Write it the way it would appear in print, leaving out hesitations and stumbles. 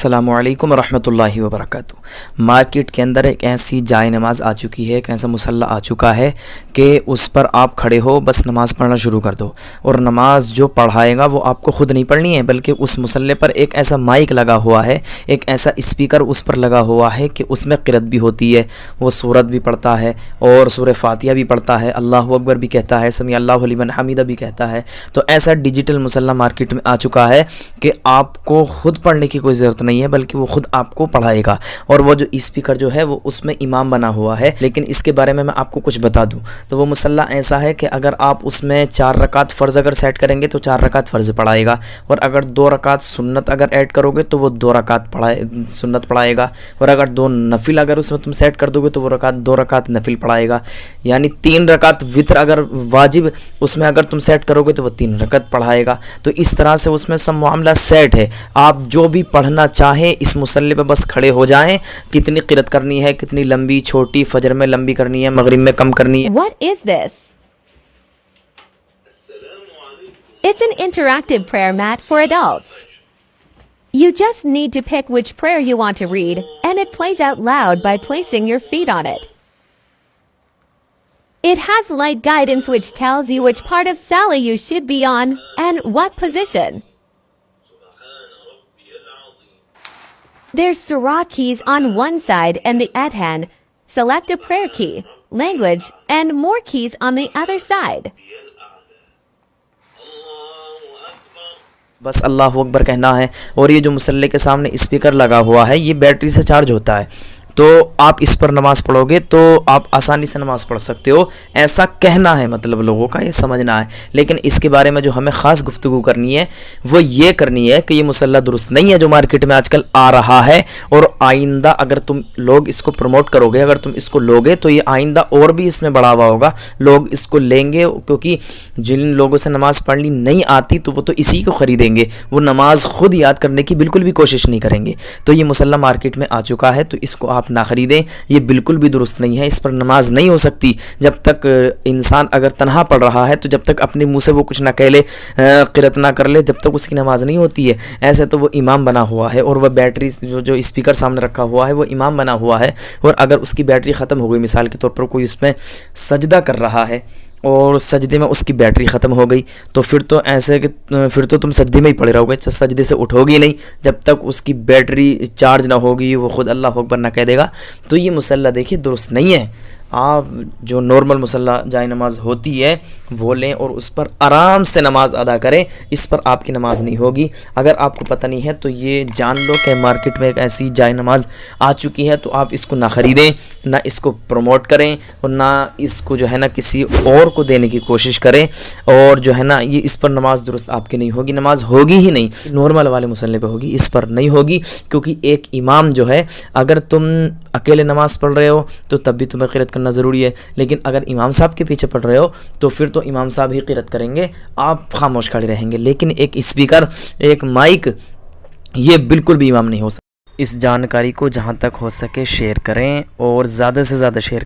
السلام علیکم ورحمۃ اللہ وبرکاتہ۔ مارکیٹ کے اندر ایک ایسی جائے نماز آ چکی ہے، ایک ایسا مصلی آ چکا ہے کہ اس پر آپ کھڑے ہو بس نماز پڑھنا شروع کر دو، اور نماز جو پڑھائے گا وہ آپ کو خود نہیں پڑھنی ہے، بلکہ اس مصلی پر ایک ایسا مائک لگا ہوا ہے، ایک ایسا اسپیکر اس پر لگا ہوا ہے کہ اس میں قرأت بھی ہوتی ہے، وہ سورت بھی پڑھتا ہے اور سورہ فاتحہ بھی پڑھتا ہے، اللہ اکبر بھی کہتا ہے، سمیع اللہ لمن حمیدہ بھی کہتا ہے۔ تو ایسا ڈیجیٹل مصلی مارکیٹ میں آ چکا ہے کہ آپ کو خود پڑھنے کی کوئی ضرورت نہیں ہے، بلکہ وہ خود آپ کو پڑھائے گا، اور وہ جو اسپیکر جو ہے وہ اس میں امام بنا ہوا ہے۔ لیکن اس کے بارے میں آپ کو کچھ بتا دوں تو وہ مصلی ایسا ہے کہ اگر آپ اس میں 4 رکعت فرض اگر سیٹ کریں گے تو 4 رکعت فرض پڑھائے گا، اور اگر 2 رکعت سنت اگر ایڈ کرو گے تو وہ 2 رکعت سنت پڑھائے گا، اور اگر 2 نفل اگر اس میں تم سیٹ کر دو گے تو وہ 2 رکعت نفل پڑھائے گا، یعنی 3 رکعت وتر اگر واجب اس میں اگر تم سیٹ کرو گے تو وہ 3 رکعت پڑھائے گا۔ تو اس طرح سے اس میں سب معاملہ سیٹ ہے، آپ جو بھی پڑھنا چاہیں اس مصلی پہ بس کھڑے ہو جائیں، کتنی قرأت کرنی ہے، کتنی لمبی چھوٹی، فجر میں لمبی کرنی ہے، مغرب میں کم کرنی ہے۔ What is this? It's an interactive prayer mat for adults. You just need to pick which prayer you want to read, and it plays out loud by placing your feet on it. It has light guidance which tells you which part of Sally you should be on and what position. There's surah keys on one side and the adhan. Select a prayer key, language, and more keys on the other side. بس اللہ اکبر کہنا ہے، اور یہ جو مصلی کے سامنے speaker لگا ہوا ہے یہ بیٹری سے چارج ہوتا ہے، تو آپ اس پر نماز پڑھو گے تو آپ آسانی سے نماز پڑھ سکتے ہو، ایسا کہنا ہے، مطلب لوگوں کا یہ سمجھنا ہے۔ لیکن اس کے بارے میں جو ہمیں خاص گفتگو کرنی ہے وہ یہ کرنی ہے کہ یہ مصلی درست نہیں ہے جو مارکیٹ میں آج کل آ رہا ہے، اور آئندہ اگر تم لوگ اس کو پروموٹ کرو گے، اگر تم اس کو لوگے تو یہ آئندہ اور بھی اس میں بڑھاوا ہوگا، لوگ اس کو لیں گے، کیونکہ جن لوگوں سے نماز پڑھنی نہیں آتی تو وہ تو اسی کو خریدیں گے، وہ نماز خود یاد کرنے کی بالکل بھی کوشش نہیں کریں گے۔ تو یہ مصلی مارکیٹ میں آ چکا ہے، تو اس کو آپ نہ خریدیں، یہ بالکل بھی درست نہیں ہے، اس پر نماز نہیں ہو سکتی جب تک انسان اگر تنہا پڑھ رہا ہے، تو جب تک اپنے منہ سے وہ کچھ نہ کہہ لے، قرأت نہ کر لے، جب تک اس کی نماز نہیں ہوتی ہے۔ ایسے تو وہ امام بنا ہوا ہے، اور وہ بیٹری جو اسپیکر سامنے رکھا ہوا ہے وہ امام بنا ہوا ہے، اور اگر اس کی بیٹری ختم ہو گئی، مثال کے طور پر کوئی اس میں سجدہ کر رہا ہے اور سجدے میں اس کی بیٹری ختم ہو گئی، تو پھر تو ایسے کہ پھر تو تم سجدے میں ہی پڑے رہو گے، سجدے سے اٹھو گی نہیں جب تک اس کی بیٹری چارج نہ ہوگی، وہ خود اللہ اکبر نہ کہہ دے گا۔ تو یہ مصلی دیکھیے درست نہیں ہے، آپ جو نارمل مصلی جائے نماز ہوتی ہے وہ لیں اور اس پر آرام سے نماز ادا کریں، اس پر آپ کی نماز نہیں ہوگی۔ اگر آپ کو پتہ نہیں ہے تو یہ جان لو کہ مارکیٹ میں ایک ایسی جائے نماز آ چکی ہے، تو آپ اس کو نہ خریدیں، نہ اس کو پروموٹ کریں، اور نہ اس کو جو ہے نا کسی اور کو دینے کی کوشش کریں، اور جو ہے نا یہ اس پر نماز درست آپ کی نہیں ہوگی، نماز ہوگی ہی نہیں، نارمل والے مصلی پہ ہوگی، اس پر نہیں ہوگی، کیونکہ ایک امام جو ہے، اگر تم اکیلے نماز پڑھ رہے ہو تو تب بھی تمہیں قرأت کرنا ضروری ہے، لیکن اگر امام صاحب کے پیچھے پڑھ رہے ہو تو پھر تو امام صاحب ہی قرأت کریں گے، آپ خاموش کھڑے رہیں گے، لیکن ایک اسپیکر، ایک مائک، یہ بالکل بھی امام نہیں ہو سکتا۔ اس جانکاری کو جہاں تک ہو سکے شیئر کریں، اور زیادہ سے زیادہ شیئر